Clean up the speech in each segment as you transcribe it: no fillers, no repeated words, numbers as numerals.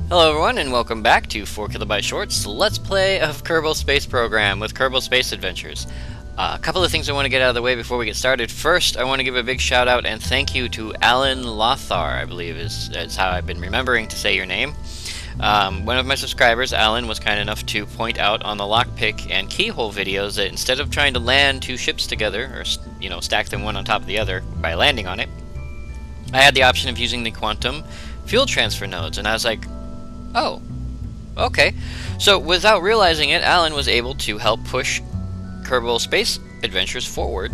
Hello everyone and welcome back to 4KB Shorts Let's Play of Kerbal Space Program with Kerbal Space Adventures. A couple of things I want to get out of the way before we get started. First, I want to give a big shout out and thank you to Alan Lothar, I believe is how I've been remembering to say your name. One of my subscribers, Alan, was kind enough to point out on the lockpick and keyhole videos that instead of trying to land two ships together, or stack them one on top of the other by landing on it, I had the option of using the quantum fuel transfer nodes, and I was like, oh, okay. So without realizing it, Alan was able to help push Kerbal Space Adventures forward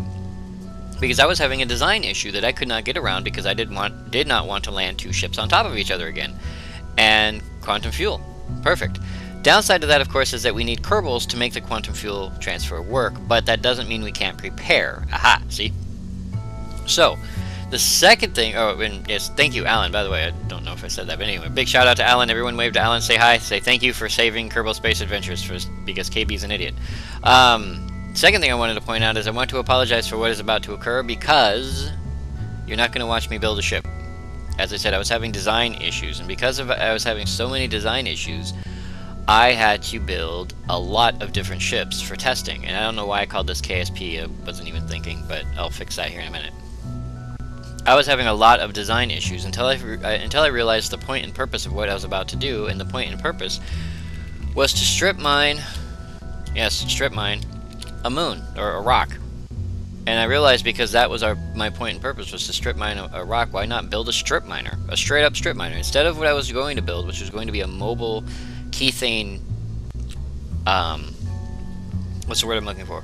because I was having a design issue that I could not get around because I did not want to land two ships on top of each other again. And quantum fuel. Perfect. Downside to that, of course, is that we need Kerbals to make the quantum fuel transfer work, but that doesn't mean we can't prepare. Aha, see? So, the second thing, and yes, thank you, Alan, by the way. I don't know if I said that, but anyway, big shout out to Alan. Everyone wave to Alan, say hi, say thank you for saving Kerbal Space Adventures because KB's an idiot. Second thing I wanted to point out is I want to apologize for what is about to occur because you're not going to watch me build a ship. As I said, I was having design issues, and because I was having so many design issues, I had to build a lot of different ships for testing, and I don't know why I called this KSP. I wasn't even thinking, but I'll fix that here in a minute. I was having a lot of design issues until I realized the point and purpose of what I was about to do, and the point and purpose was to strip mine a moon, or a rock. And I realized because that was my point and purpose was to strip mine a rock, why not build a strip miner? A straight up strip miner. Instead of what I was going to build, which was going to be a mobile keythane, what's the word I'm looking for?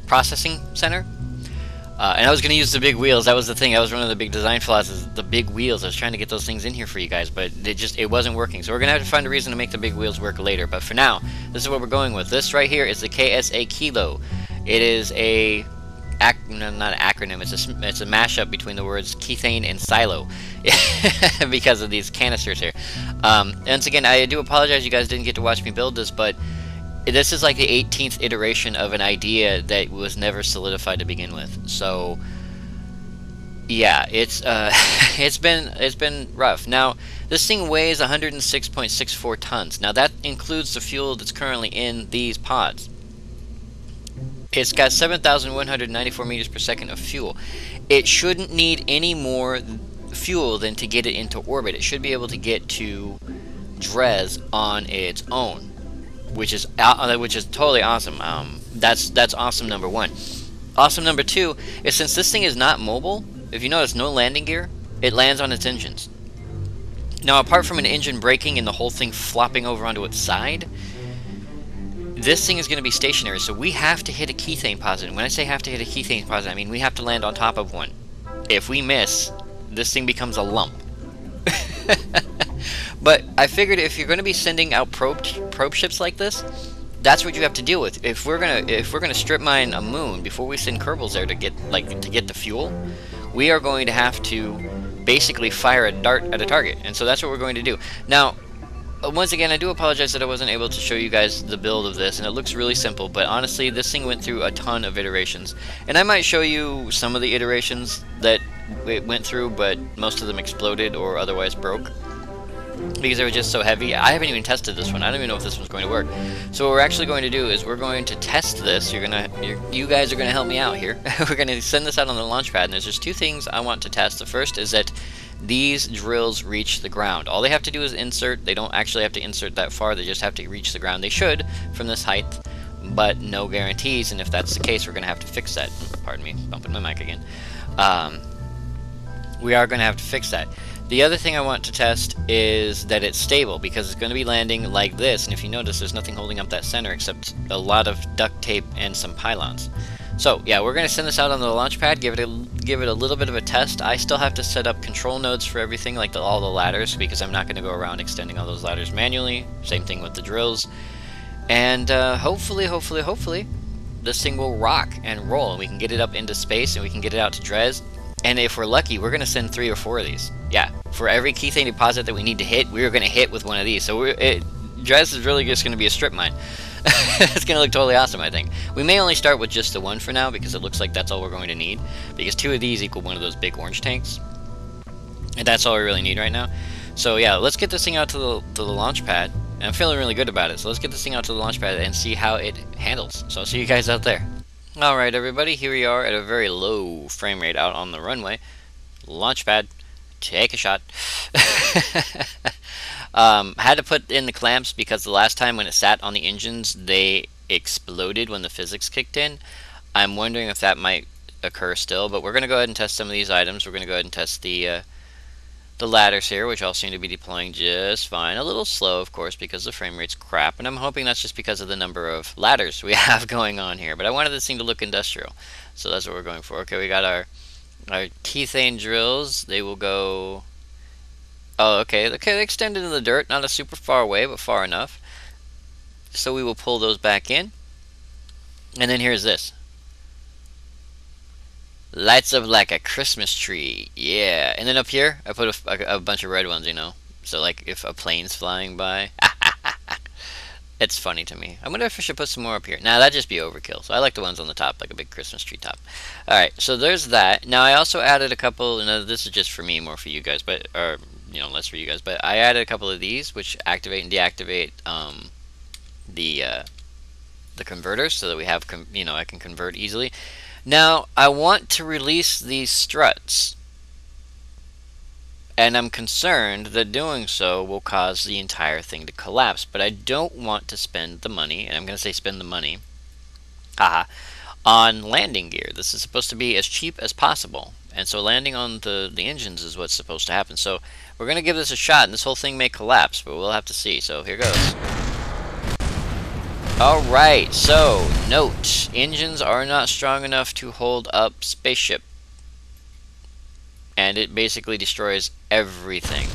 Processing center? And I was going to use the big wheels. That was the thing. That was one of the big design flaws, is the big wheels. I was trying to get those things in here for you guys, but it wasn't working. So we're going to have to find a reason to make the big wheels work later. But for now, this is what we're going with. This right here is the KSA Kilo. It is not an acronym. It's a mashup between the words keythane and silo because of these canisters here. Once again, I do apologize you guys didn't get to watch me build this, but this is like the 18th iteration of an idea that was never solidified to begin with. So yeah, it's been rough. Now this thing weighs 106.64 tons. Now that includes the fuel that's currently in these pods. It's got 7,194 meters per second of fuel. It shouldn't need any more fuel than to get it into orbit. It should be able to get to Dres on its own, which is totally awesome. That's awesome number one. Awesome number two is, since this thing is not mobile, if you notice, no landing gear, it lands on its engines. Now, apart from an engine braking and the whole thing flopping over onto its side, this thing is going to be stationary, so we have to hit a keythane posit. And when I say have to hit a keythane posit, I mean we have to land on top of one. If we miss, this thing becomes a lump. But I figured if you're going to be sending out probe ships like this, that's what you have to deal with. If we're gonna strip mine a moon before we send Kerbals there to get the fuel, we are going to have to basically fire a dart at a target, and so that's what we're going to do. Now, once again, I do apologize that I wasn't able to show you guys the build of this, and it looks really simple, but honestly, this thing went through a ton of iterations. And I might show you some of the iterations that it went through, but most of them exploded or otherwise broke because they were just so heavy. I haven't even tested this one. I don't even know if this one's going to work. So what we're actually going to do is we're going to test this. You guys are going to help me out here. We're going to send this out on the launch pad, and there's just two things I want to test. The first is that these drills reach the ground. All they have to do is insert. They don't actually have to insert that far. They just have to reach the ground. They should from this height, but no guarantees. And if that's the case, we're going to have to fix that. Pardon me, bumping my mic again. We are going to have to fix that. The other thing I want to test is that it's stable, because it's going to be landing like this. And if you notice, there's nothing holding up that center except a lot of duct tape and some pylons. So yeah, we're going to send this out on the launch pad, give it a little bit of a test. I still have to set up control nodes for everything, like all the ladders, because I'm not going to go around extending all those ladders manually. Same thing with the drills. And hopefully, this thing will rock and roll, and we can get it up into space, and we can get it out to Dres. And if we're lucky, we're going to send 3 or 4 of these. Yeah, for every keythane deposit that we need to hit, we're going to hit with one of these. So Dres is really just going to be a strip mine. It's going to look totally awesome, I think. We may only start with just the one for now, because it looks like that's all we're going to need. Because 2 of these equal one of those big orange tanks. And that's all we really need right now. So yeah, let's get this thing out to the launch pad. And I'm feeling really good about it, so let's get this thing out to the launch pad and see how it handles. So I'll see you guys out there. Alright everybody, here we are at a very low frame rate out on the runway. Launch pad, take a shot. Had to put in the clamps because the last time when it sat on the engines, they exploded when the physics kicked in. I'm wondering if that might occur still, but we're going to go ahead and test some of these items. We're going to go ahead and test the ladders here, which all seem to be deploying just fine. A little slow, of course, because the frame rate's crap, and I'm hoping that's just because of the number of ladders we have going on here. But I wanted this thing to look industrial, so that's what we're going for. Okay, we got our kethane drills. They will go... Oh, okay, they extend into the dirt, not a super far away, but far enough. So we will pull those back in. And then here's this. Lights up like a Christmas tree. Yeah. And then up here, I put a bunch of red ones, you know. So like if a plane's flying by. It's funny to me. I wonder if I should put some more up here. Nah, that'd just be overkill. So I like the ones on the top, like a big Christmas tree top. Alright, so there's that. Now I also added a couple, and this is just for me, more for you guys, but, or, you know, less for you guys. But I added a couple of these, which activate and deactivate the converters, so that we have, you know, I can convert easily. Now, I want to release these struts, and I'm concerned that doing so will cause the entire thing to collapse, but I don't want to spend the money, and I'm going to say spend the money, haha, on landing gear. This is supposed to be as cheap as possible, and so landing on the engines is what's supposed to happen. So we're going to give this a shot, and this whole thing may collapse, but we'll have to see. So here goes. Alright, so, note, engines are not strong enough to hold up spaceship. And it basically destroys everything.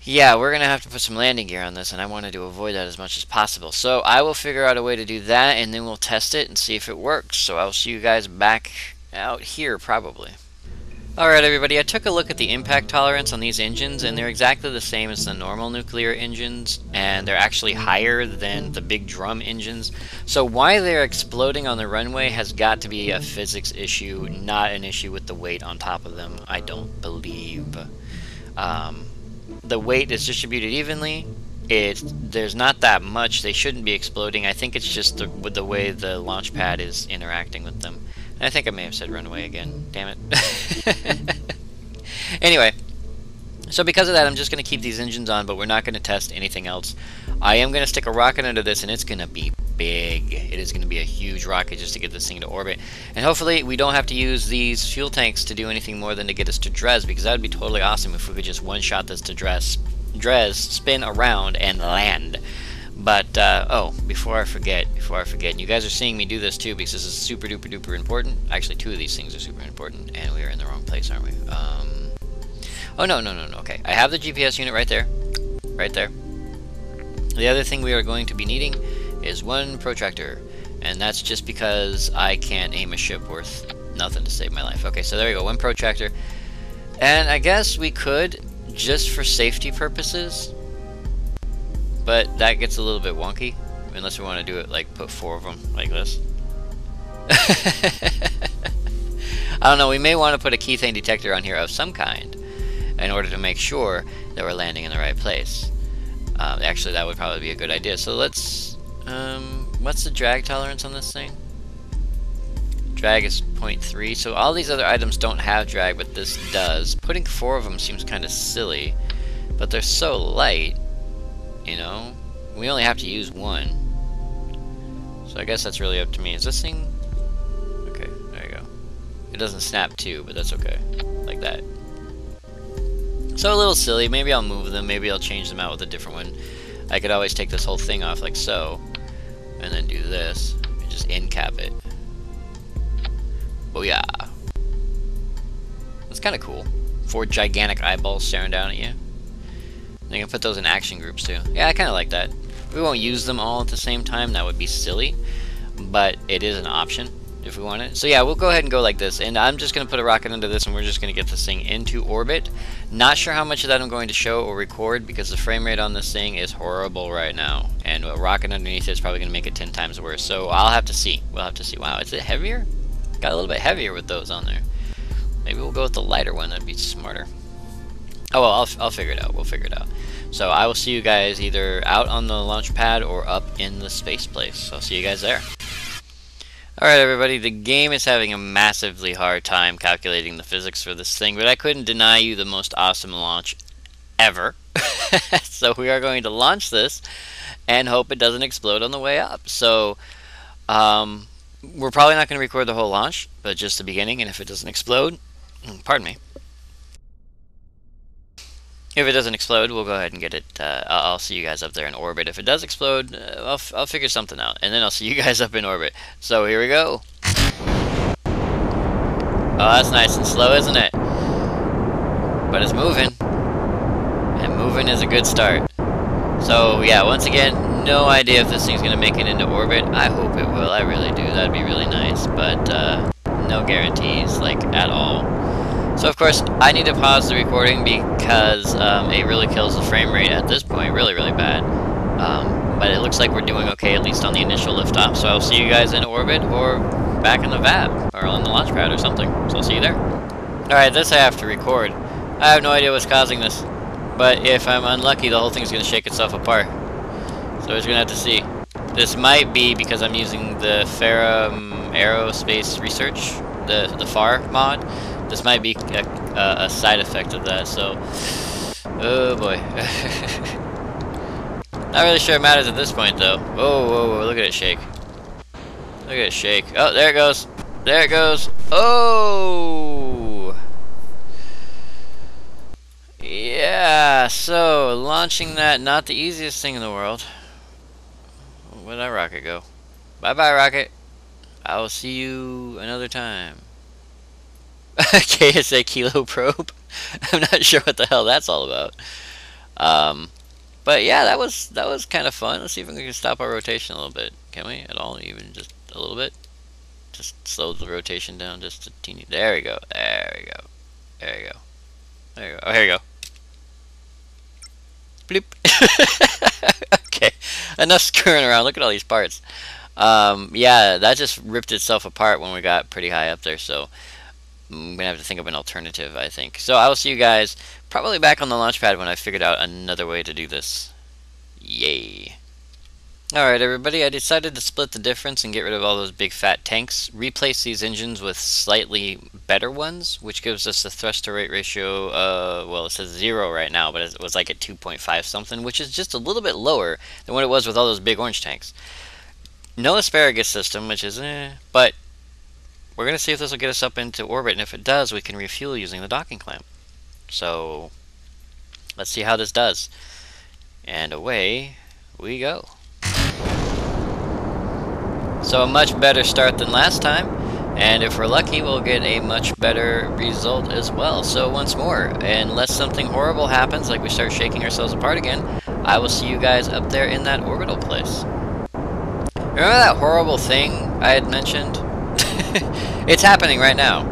Yeah, we're going to have to put some landing gear on this, and I wanted to avoid that as much as possible. So I will figure out a way to do that, and then we'll test it and see if it works. So I'll see you guys back out here, probably. Alright everybody, I took a look at the impact tolerance on these engines, and they're exactly the same as the normal nuclear engines, and they're actually higher than the big drum engines. So why they're exploding on the runway has got to be a physics issue, not an issue with the weight on top of them, I don't believe. The weight is distributed evenly. There's not that much. They shouldn't be exploding. I think it's just with the way the launch pad is interacting with them. I think I may have said runaway again. Damn it. Anyway, so because of that, I'm just going to keep these engines on, but we're not going to test anything else. I am going to stick a rocket under this, and it's going to be big. It is going to be a huge rocket just to get this thing to orbit. And hopefully we don't have to use these fuel tanks to do anything more than to get us to Dres, because that would be totally awesome if we could just one-shot this to Dres, spin around, and land. But, oh, before I forget, and you guys are seeing me do this too, because this is super duper duper important. Actually, two of these things are super important, and we are in the wrong place, aren't we? Oh, no, okay. I have the GPS unit right there. Right there. The other thing we are going to be needing is one protractor, and that's just because I can't aim a ship worth nothing to save my life. Okay, so there we go, one protractor. And I guess we could, just for safety purposes, but that gets a little bit wonky, unless we want to do it like put 4 of them like this. I don't know, we may want to put a kethane detector on here of some kind in order to make sure that we're landing in the right place. Actually, that would probably be a good idea. So let's, what's the drag tolerance on this thing? Drag is 0.3, so all these other items don't have drag, but this does. Putting 4 of them seems kind of silly, but they're so light. You know, we only have to use 1. So I guess that's really up to me. Is this thing... Okay, there you go. It doesn't snap too, but that's okay. Like that. So a little silly. Maybe I'll move them. Maybe I'll change them out with a different one. I could always take this whole thing off like so. And then do this. And just end cap it. Oh yeah. That's kind of cool. 4 gigantic eyeballs staring down at you. You can put those in action groups too. Yeah, I kind of like that. We won't use them all at the same time. That would be silly. But it is an option if we want it. So yeah, we'll go ahead and go like this. And I'm just going to put a rocket under this, and we're just going to get this thing into orbit. Not sure how much of that I'm going to show or record, because the frame rate on this thing is horrible right now. And a rocket underneath it is probably going to make it 10 times worse. So I'll have to see. We'll have to see. Wow, is it heavier? Got a little bit heavier with those on there. Maybe we'll go with the lighter one. That'd be smarter. Oh well, I'll figure it out. We'll figure it out. So I will see you guys either out on the launch pad or up in the space place. So I'll see you guys there. Alright everybody, the game is having a massively hard time calculating the physics for this thing, but I couldn't deny you the most awesome launch ever. So we are going to launch this and hope it doesn't explode on the way up. So we're probably not going to record the whole launch, but just the beginning, and if it doesn't explode, pardon me. If it doesn't explode, we'll go ahead and get it. I'll see you guys up there in orbit. If it does explode, I'll figure something out, and then I'll see you guys up in orbit. So here we go. Oh, that's nice and slow, isn't it? But it's moving, and moving is a good start. So yeah, once again, no idea if this thing's gonna make it into orbit. I hope it will. I really do. That'd be really nice, but no guarantees, like, at all. So of course, I need to pause the recording because it really kills the frame rate at this point, really bad. But it looks like we're doing okay, at least on the initial liftoff. So I'll see you guys in orbit or back in the VAB or on the launch pad or something. So I'll see you there. Alright, this I have to record. I have no idea what's causing this, but if I'm unlucky, the whole thing's going to shake itself apart. So we're just going to have to see. This might be because I'm using the Aerospace Research, the FAR mod. This might be a side effect of that, so... Oh boy. Not really sure it matters at this point, though. Whoa, look at it shake. Look at it shake. Oh, there it goes. There it goes. Oh! Yeah, so, launching that, not the easiest thing in the world. Where'd that rocket go? Bye-bye, rocket. I will see you another time. KSA Kilo Probe. I'm not sure what the hell that's all about. But yeah, that was kind of fun. Let's see if we can stop our rotation a little bit. Can we at all? Even just a little bit? Just slow the rotation down just a teeny. There we go. There we go. There you go. There you go. Oh, here you go. Bloop. Okay. Enough screwing around. Look at all these parts. Yeah, that just ripped itself apart when we got pretty high up there, so I'm gonna have to think of an alternative, I think. So I will see you guys probably back on the launch pad when I figured out another way to do this. Yay. Alright everybody, I decided to split the difference and get rid of all those big fat tanks, replace these engines with slightly better ones, which gives us a thrust to rate ratio, well, it says 0 right now, but it was like at 2.5 something, which is just a little bit lower than what it was with all those big orange tanks. No asparagus system, which is but we're going to see if this will get us up into orbit, and if it does, we can refuel using the docking clamp. So, let's see how this does. And away we go. So a much better start than last time, and if we're lucky, we'll get a much better result as well. So once more, unless something horrible happens, like we start shaking ourselves apart again, I will see you guys up there in that orbital place. Remember that horrible thing I had mentioned? It's happening right now.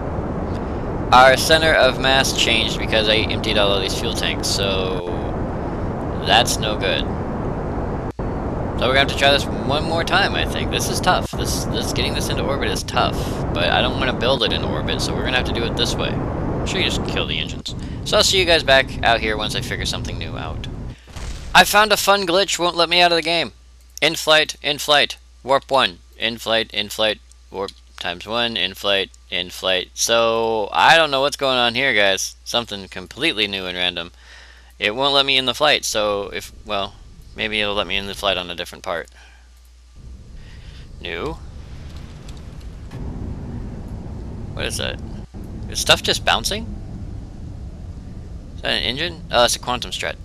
Our center of mass changed because I emptied all of these fuel tanks, so that's no good. So we're gonna have to try this one more time, I think. This is tough. This getting this into orbit is tough, but I don't want to build it in orbit, so we're gonna have to do it this way. I'm sure you just kill the engines. So I'll see you guys back out here once I figure something new out. I found a fun glitch, won't let me out of the game. In flight, warp 1, in flight, warp times 1, in flight. So I don't know what's going on here, guys. Something completely new and random. It won't let me in the flight, so well, maybe it'll let me in the flight on a different part. New? What is that? Is stuff just bouncing? Is that an engine? Oh, it's a quantum strut.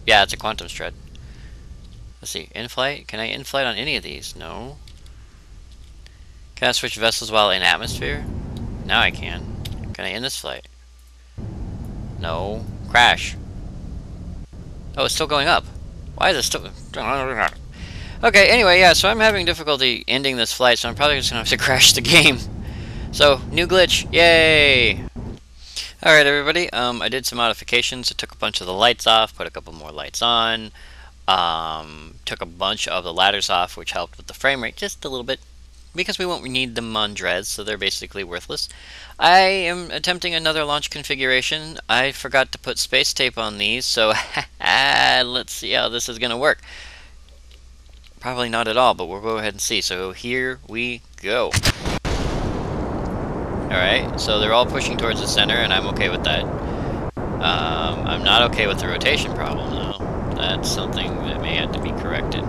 Yeah, it's a quantum strut. Let's see, in-flight? Can I in-flight on any of these? No. Can I switch vessels while in atmosphere? Now I can. Can I end this flight? No. Crash. Oh, it's still going up. Why is it still... Okay, anyway, yeah, so I'm having difficulty ending this flight, so I'm probably just going to have to crash the game. So, new glitch. Yay! Alright, everybody, I did some modifications. I took a bunch of the lights off, put a couple more lights on, took a bunch of the ladders off, which helped with the frame rate just a little bit. because we won't need them on Dres, so they're basically worthless. I am attempting another launch configuration. I forgot to put space tape on these, so let's see how this is going to work. Probably not at all, but we'll go ahead and see. So here we go. Alright, so they're all pushing towards the center, and I'm okay with that. I'm not okay with the rotation problem, though. That's something that may have to be corrected.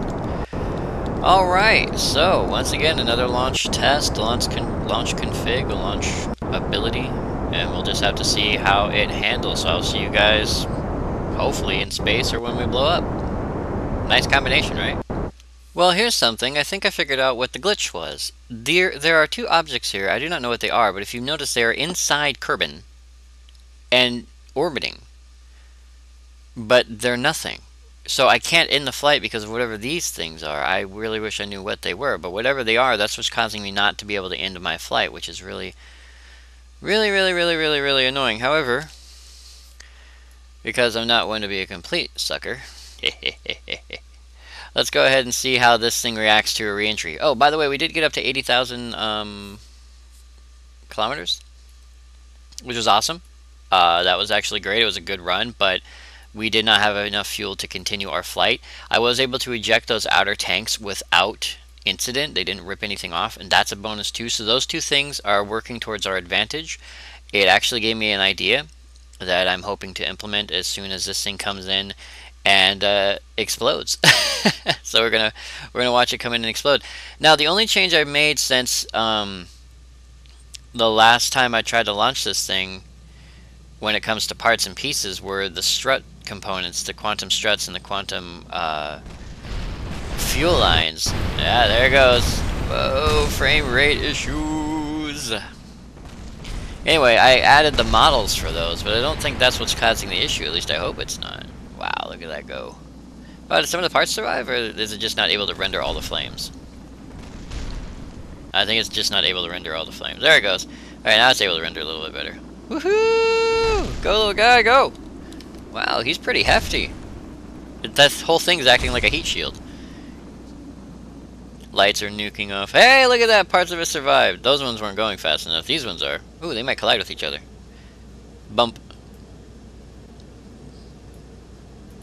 Alright, so once again, another launch test, launch config, launch ability, and we'll just have to see how it handles. So I'll see you guys hopefully in space or when we blow up. Nice combination, right? Well, here's something. I think I figured out what the glitch was. There are two objects here. I do not know what they are, but if you notice, they are inside Kerbin and orbiting, but they're nothing. So I can't end the flight because of whatever these things are. I really wish I knew what they were, but whatever they are, that's what's causing me not to be able to end my flight, which is really annoying. However, because I'm not one to be a complete sucker, let's go ahead and see how this thing reacts to a re-entry. Oh, by the way, we did get up to 80,000 kilometers, which was awesome. That was actually great. It was a good run, but we did not have enough fuel to continue our flight. I was able to eject those outer tanks without incident. They didn't rip anything off, and that's a bonus too. So those two things are working towards our advantage. It actually gave me an idea that I'm hoping to implement as soon as this thing comes in and explodes. So we're gonna watch it come in and explode. Now, the only change I've made since the last time I tried to launch this thing, when it comes to parts and pieces, were the strut components, the quantum struts and the quantum fuel lines. Yeah, there it goes. Whoa, frame rate issues. Anyway, I added the models for those, but I don't think that's what's causing the issue. At least I hope it's not. Wow, look at that go. Oh, did some of the parts survive, or is it just not able to render all the flames? I think it's just not able to render all the flames. There it goes. Alright, now it's able to render a little bit better. Woohoo! Go, little guy, go! Wow, he's pretty hefty. That whole thing's acting like a heat shield. Lights are nuking off. Hey, look at that! Parts of it survived. Those ones weren't going fast enough. These ones are. Ooh, they might collide with each other. Bump.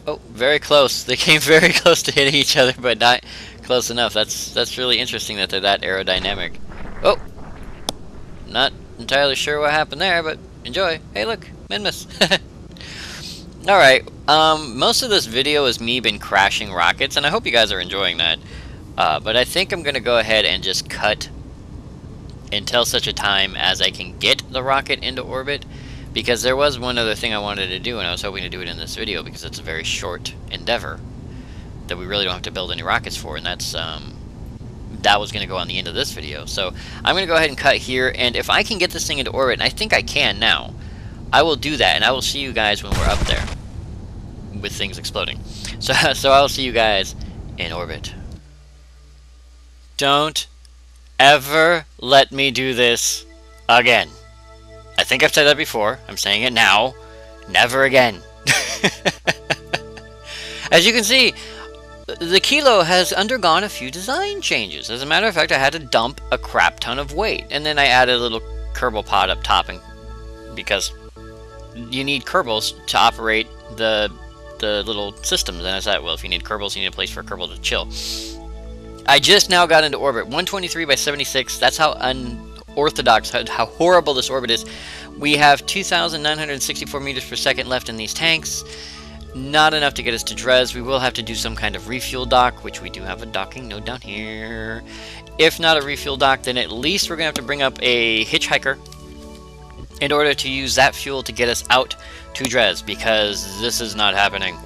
Oh, very close. They came very close to hitting each other, but not close enough. That's really interesting that they're that aerodynamic. Oh! Not entirely sure what happened there, but enjoy. Hey, look! Minmus! Alright, most of this video is me been crashing rockets, and I hope you guys are enjoying that. But I think I'm going to go ahead and just cut until such a time as I can get the rocket into orbit, because there was one other thing I wanted to do, and I was hoping to do it in this video, because it's a very short endeavor that we really don't have to build any rockets for, and that's, that was going to go on the end of this video. So I'm going to go ahead and cut here, and if I can get this thing into orbit, and I think I can now, I will do that, and I will see you guys when we're up there with things exploding. So I'll see you guys in orbit. Don't ever let me do this again. I think I've said that before. I'm saying it now. Never again. As you can see, the Kilo has undergone a few design changes. As a matter of fact, I had to dump a crap ton of weight, and then I added a little Kerbal pod up top, and because you need Kerbals to operate the little systems. And I thought, well, if you need Kerbals, you need a place for a Kerbal to chill. I just now got into orbit. 123 by 76. That's how unorthodox, how horrible this orbit is. We have 2,964 meters per second left in these tanks. Not enough to get us to Dres. We will have to do some kind of refuel dock, which we do have a docking node down here. If not a refuel dock, then at least we're going to have to bring up a hitchhiker in order to use that fuel to get us out to Dres, because this is not happening.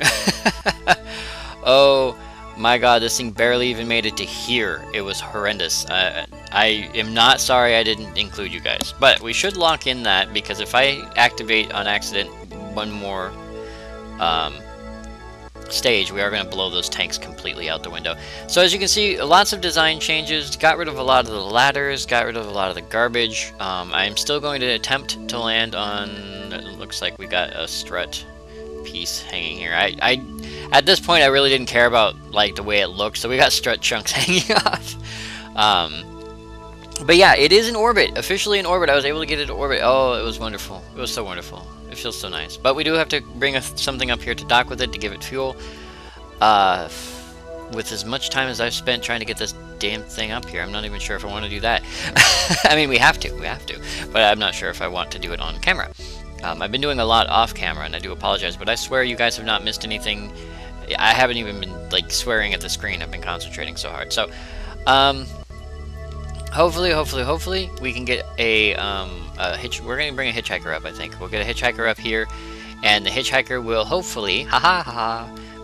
Oh my god, this thing barely even made it to here. It was horrendous. I am not sorry I didn't include you guys, but we should lock in that, because if I activate on accident one more stage, we are going to blow those tanks completely out the window. So as you can see, lots of design changes. Got rid of a lot of the ladders, got rid of a lot of the garbage. I'm still going to attempt to land on, it looks like we got a strut piece hanging here. I at this point I really didn't care about like the way it looked, so we got strut chunks hanging off. But yeah, it is in orbit, officially in orbit. I was able to get it to orbit. Oh, it was wonderful. It was so wonderful. It feels so nice. But we do have to bring something up here to dock with it to give it fuel. With as much time as I've spent trying to get this damn thing up here, I'm not even sure if I want to do that. I mean, we have to, but I'm not sure if I want to do it on camera. I've been doing a lot off camera, and I do apologize, but I swear you guys have not missed anything. I haven't even been, like, swearing at the screen. I've been concentrating so hard. So, hopefully, we can get a we're going to bring a hitchhiker up, I think. We'll get a hitchhiker up here, and the hitchhiker will hopefully,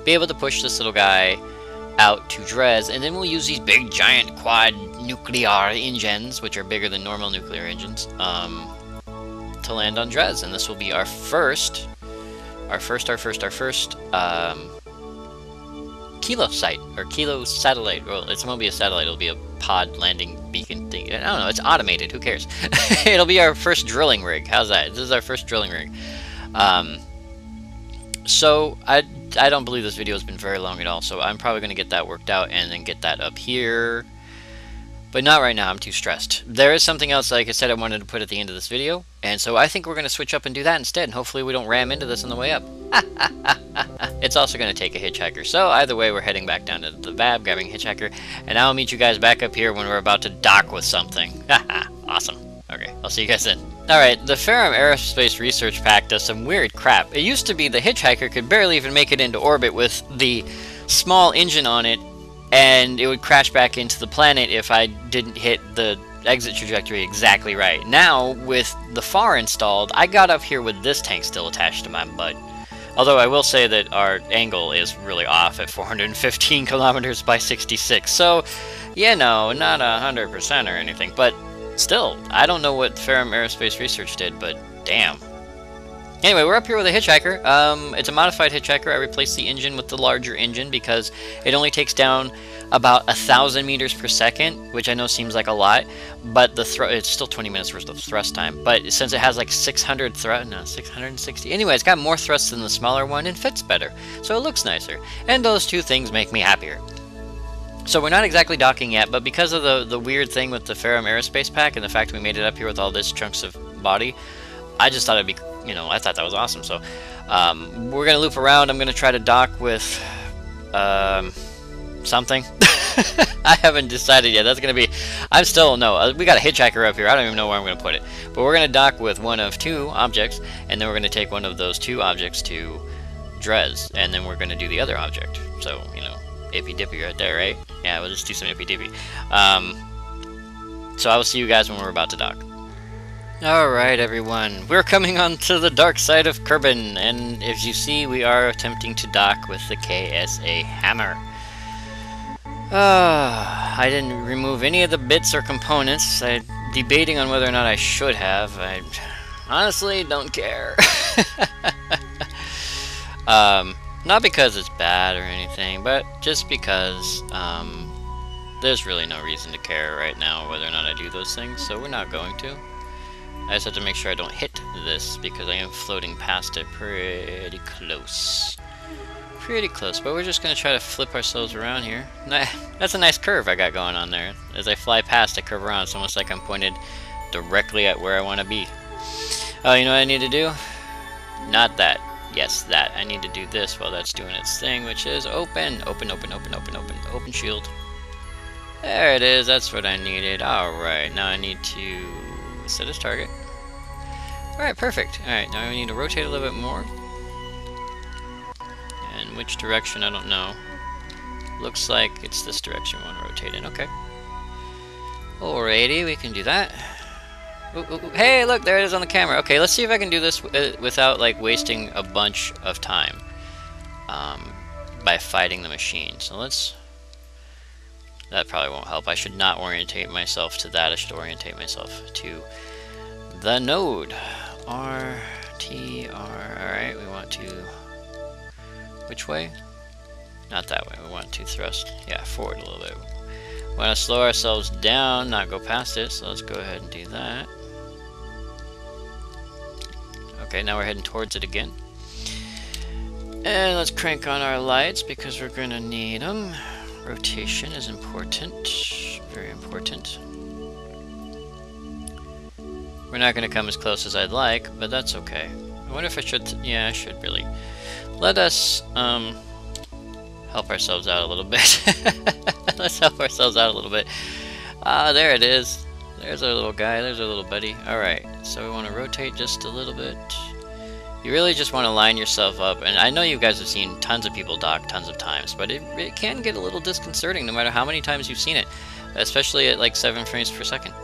be able to push this little guy out to Dres, and then we'll use these big giant quad nuclear engines, which are bigger than normal nuclear engines, to land on Dres, and this will be our first Kilo site, or Kilo satellite. Well, it won't be a satellite, it'll be a pod landing beacon thing. I don't know, it's automated, who cares? It'll be our first drilling rig. How's that? This is our first drilling rig. So I don't believe this video has been very long at all, so I'm probably going to get that worked out and then get that up here. But not right now, I'm too stressed. There is something else, like I said, I wanted to put at the end of this video, and so I think we're going to switch up and do that instead, and hopefully we don't ram into this on the way up. It's also going to take a hitchhiker, so either way, we're heading back down to the VAB, grabbing a hitchhiker, and I'll meet you guys back up here when we're about to dock with something. Awesome. Okay, I'll see you guys then. Alright, the Ferrum Aerospace Research Pack does some weird crap. It used to be the hitchhiker could barely even make it into orbit with the small engine on it, and it would crash back into the planet if I didn't hit the exit trajectory exactly right. Now, with the FAR installed, I got up here with this tank still attached to my butt. Although I will say that our angle is really off at 415 kilometers by 66, so, you know, not 100% or anything, but still, I don't know what Ferrum Aerospace Research did, but damn. Anyway, we're up here with a hitchhiker. It's a modified hitchhiker. I replaced the engine with the larger engine because it only takes down about 1,000 meters per second, which I know seems like a lot, but it's still 20 minutes worth of thrust time. But since it has like 660. Anyway, it's got more thrust than the smaller one and fits better, so it looks nicer. And those two things make me happier. So we're not exactly docking yet, but because of the weird thing with the Ferrum Aerospace Pack and the fact we made it up here with all this chunks of body, I just thought it'd be, you know, I thought that was awesome. So we're going to loop around. I'm going to try to dock with something. I haven't decided yet. That's going to be, I'm still, no, we got a hitchhiker up here. I don't even know where I'm going to put it. But we're going to dock with one of two objects, and then we're going to take one of those two objects to Dres, and then we're going to do the other object. So, you know, ippy dippy right there, right? Yeah, we'll just do some ippy dippy. So I will see you guys when we're about to dock. Alright everyone, we're coming on to the dark side of Kerbin, and as you see, we are attempting to dock with the KSA Hammer. I didn't remove any of the bits or components. I'm debating on whether or not I should have. I honestly don't care. Not because it's bad or anything, but just because there's really no reason to care right now whether or not I do those things, so we're not going to. I just have to make sure I don't hit this because I am floating past it pretty close. Pretty close, but we're just going to try to flip ourselves around here. That's a nice curve I got going on there. As I fly past, I curve around. It's almost like I'm pointed directly at where I want to be. Oh, you know what I need to do? Not that. Yes, that. I need to do this while that's doing its thing, which is open. Open shield. There it is. That's what I needed. Alright, now I need to set as target. Alright, perfect. Alright, now we need to rotate a little bit more. And which direction, I don't know. Looks like it's this direction we want to rotate in. Okay. Alrighty, we can do that. Ooh, hey, look, there it is on the camera. Okay, let's see if I can do this without, like, wasting a bunch of time by fighting the machine. So let's... That probably won't help. I should not orientate myself to that. I should orientate myself to the node. R, T, R. Alright, we want to... Which way? Not that way. We want to thrust, yeah, forward a little bit. We want to slow ourselves down, not go past it, so let's go ahead and do that. Okay, now we're heading towards it again. And let's crank on our lights because we're going to need them. Rotation is important. Very important. We're not going to come as close as I'd like, but that's okay. I wonder if I should... yeah, I should really. Let us help ourselves out a little bit. Let's help ourselves out a little bit. Ah, there it is. There's our little guy. There's our little buddy. Alright, so we want to rotate just a little bit. You really just want to line yourself up. And I know you guys have seen tons of people dock tons of times, but it can get a little disconcerting no matter how many times you've seen it. Especially at like 7 frames per second.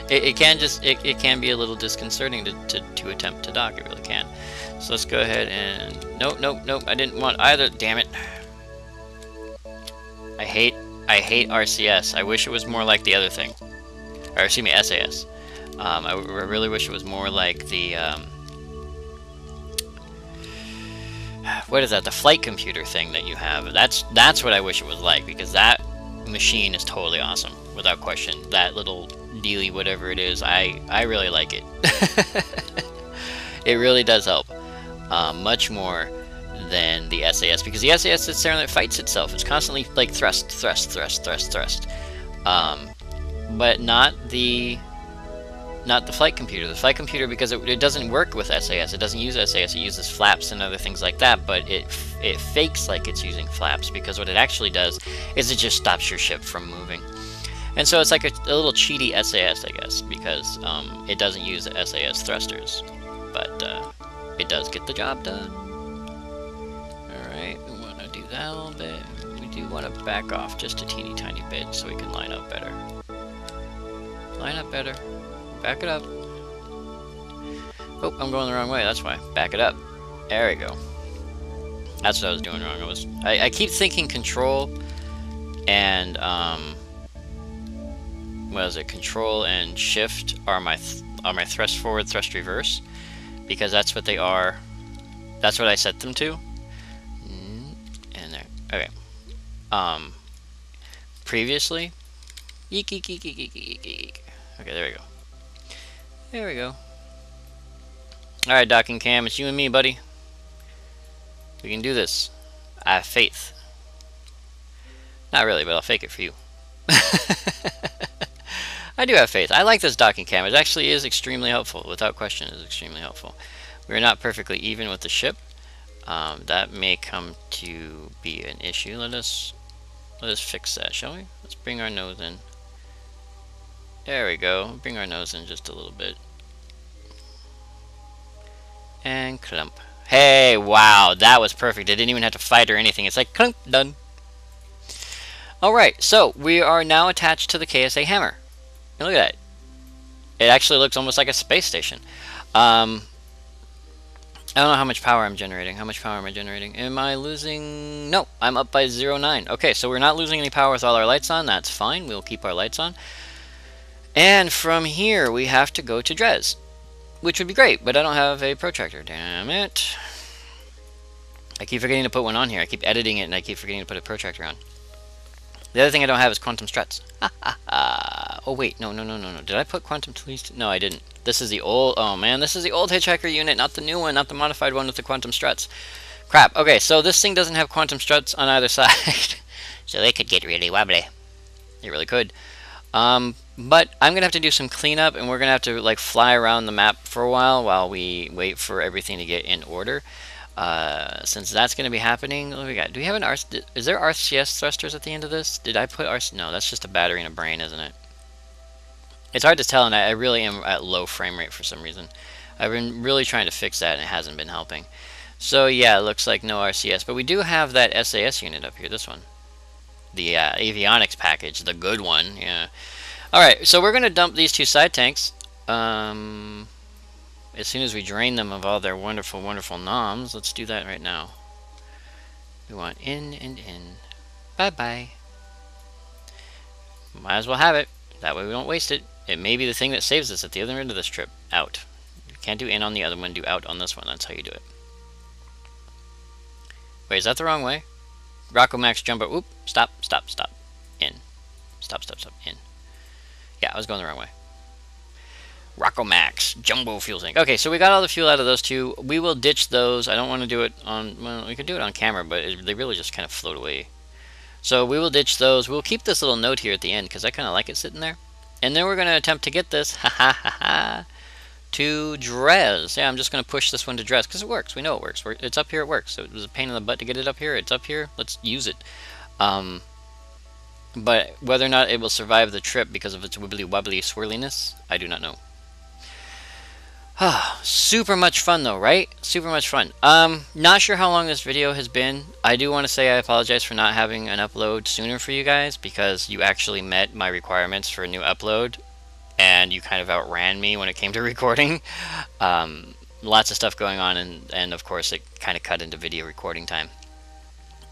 It can be a little disconcerting to attempt to dock. It really can. So let's go ahead and nope. I didn't want either. Damn it! I hate RCS. I wish it was more like the other thing, or excuse me, SAS. I really wish it was more like the what is that? The flight computer thing that you have. That's what I wish it was like, because that machine is totally awesome, without question. That little dealy, whatever it is, I really like it. It really does help, much more than the SAS, because the SAS sits there and it fights itself. It's constantly like thrust, but not the flight computer. The flight computer, because it doesn't work with SAS. It doesn't use SAS. It uses flaps and other things like that, but it fakes like it's using flaps, because what it actually does is it just stops your ship from moving. And so it's like a little cheaty SAS, I guess, because it doesn't use SAS thrusters, but it does get the job done. Alright, we want to do that a little bit. We do want to back off just a teeny tiny bit so we can line up better. Line up better. Back it up. Oh, I'm going the wrong way, that's why. Back it up. There we go. That's what I was doing wrong. I keep thinking control and what is it? Control and shift are my thrust forward, thrust reverse, because that's what they are. That's what I set them to. And there. Okay. Previously. Eek, eek, eek, eek, eek, eek, eek. Okay, there we go. There we go. Alright, docking cam, it's you and me, buddy. We can do this. I have faith. Not really, but I'll fake it for you. I do have faith. I like this docking cam. It actually is extremely helpful. Without question, it is extremely helpful. We're not perfectly even with the ship. That may come to be an issue. Let us fix that, shall we? Let's bring our nose in. There we go. Bring our nose in just a little bit. And clump. Hey, wow, that was perfect. I didn't even have to fight or anything. It's like clump, done. Alright, so we are now attached to the KSA Hammer. And look at that. It actually looks almost like a space station. I don't know how much power I'm generating. How much power am I generating? Am I losing? No, I'm up by 0.9. Okay, so we're not losing any power with all our lights on. That's fine. We'll keep our lights on. And from here, we have to go to Dres, which would be great, but I don't have a protractor. Damn it. I keep forgetting to put one on here. I keep editing it, and I keep forgetting to put a protractor on. The other thing I don't have is quantum struts. Oh, wait. No. Did I put quantum tweezers? No, I didn't. This is the old... oh, man. This is the old Hitchhiker unit, not the new one, not the modified one with the quantum struts. Crap. Okay, so this thing doesn't have quantum struts on either side. So they could get really wobbly. They really could. But I'm going to have to do some cleanup, and we're going to have to like fly around the map for a while we wait for everything to get in order. Since that's going to be happening, what do we got? Do we have an is there RCS thrusters at the end of this? Did I put no, that's just a battery and a brain, isn't it? It's hard to tell, and I really am at low frame rate for some reason. I've been really trying to fix that, and it hasn't been helping. So yeah, it looks like no RCS, but we do have that SAS unit up here, this one. The avionics package, the good one, yeah. Alright, so we're going to dump these two side tanks. As soon as we drain them of all their wonderful, wonderful noms. Let's do that right now. We want in and in. Bye-bye. Might as well have it. That way we don't waste it. It may be the thing that saves us at the other end of this trip. Out. You can't do in on the other one, do out on this one. That's how you do it. Wait, is that the wrong way? Rocco Max jumbo. Oop. Stop. In. Stop. In. Yeah, I was going the wrong way. Rocco Max jumbo fuel tank. Okay, so we got all the fuel out of those two. We will ditch those. I don't want to do it on... well, we could do it on camera, but they really just kind of float away. So we will ditch those. We'll keep this little note here at the end, because I kind of like it sitting there. And then we're going to attempt to get this, to Dres. Yeah, I'm just going to push this one to Dres, because it works. We know it works. It's up here, it works. So it was a pain in the butt to get it up here. It's up here. Let's use it. But whether or not it will survive the trip because of its wibbly-wobbly swirliness, I do not know. Super much fun though, right? Super much fun. Not sure how long this video has been. I do want to say I apologize for not having an upload sooner for you guys, because you actually met my requirements for a new upload, and you kind of outran me when it came to recording. Lots of stuff going on, and of course it kind of cut into video recording time.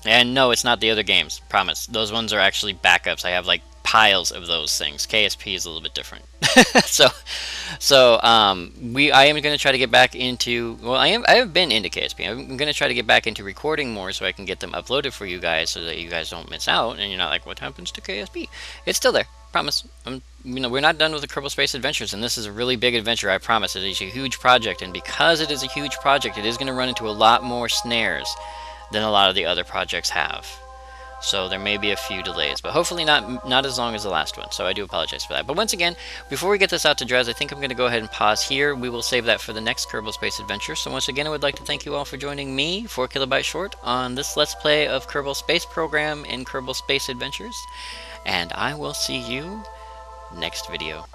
And no, it's not the other games, promise. Those ones are actually backups. I have like piles of those things. KSP is a little bit different. I am going to try to get back into, well, I have been into KSP. I'm going to try to get back into recording more so I can get them uploaded for you guys, so that you guys don't miss out and you're not like, what happens to KSP? It's still there, promise. We're not done with the Kerbal Space Adventures, and this is a really big adventure, I promise. It is a huge project, and because it is a huge project, it is going to run into a lot more snares than a lot of the other projects have. So there may be a few delays, but hopefully not as long as the last one, so I do apologize for that. But once again, before we get this out to Dres, I think I'm going to go ahead and pause here. We will save that for the next Kerbal Space Adventure. So once again, I would like to thank you all for joining me, 4KB Short, on this Let's Play of Kerbal Space Program and Kerbal Space Adventures, and I will see you next video.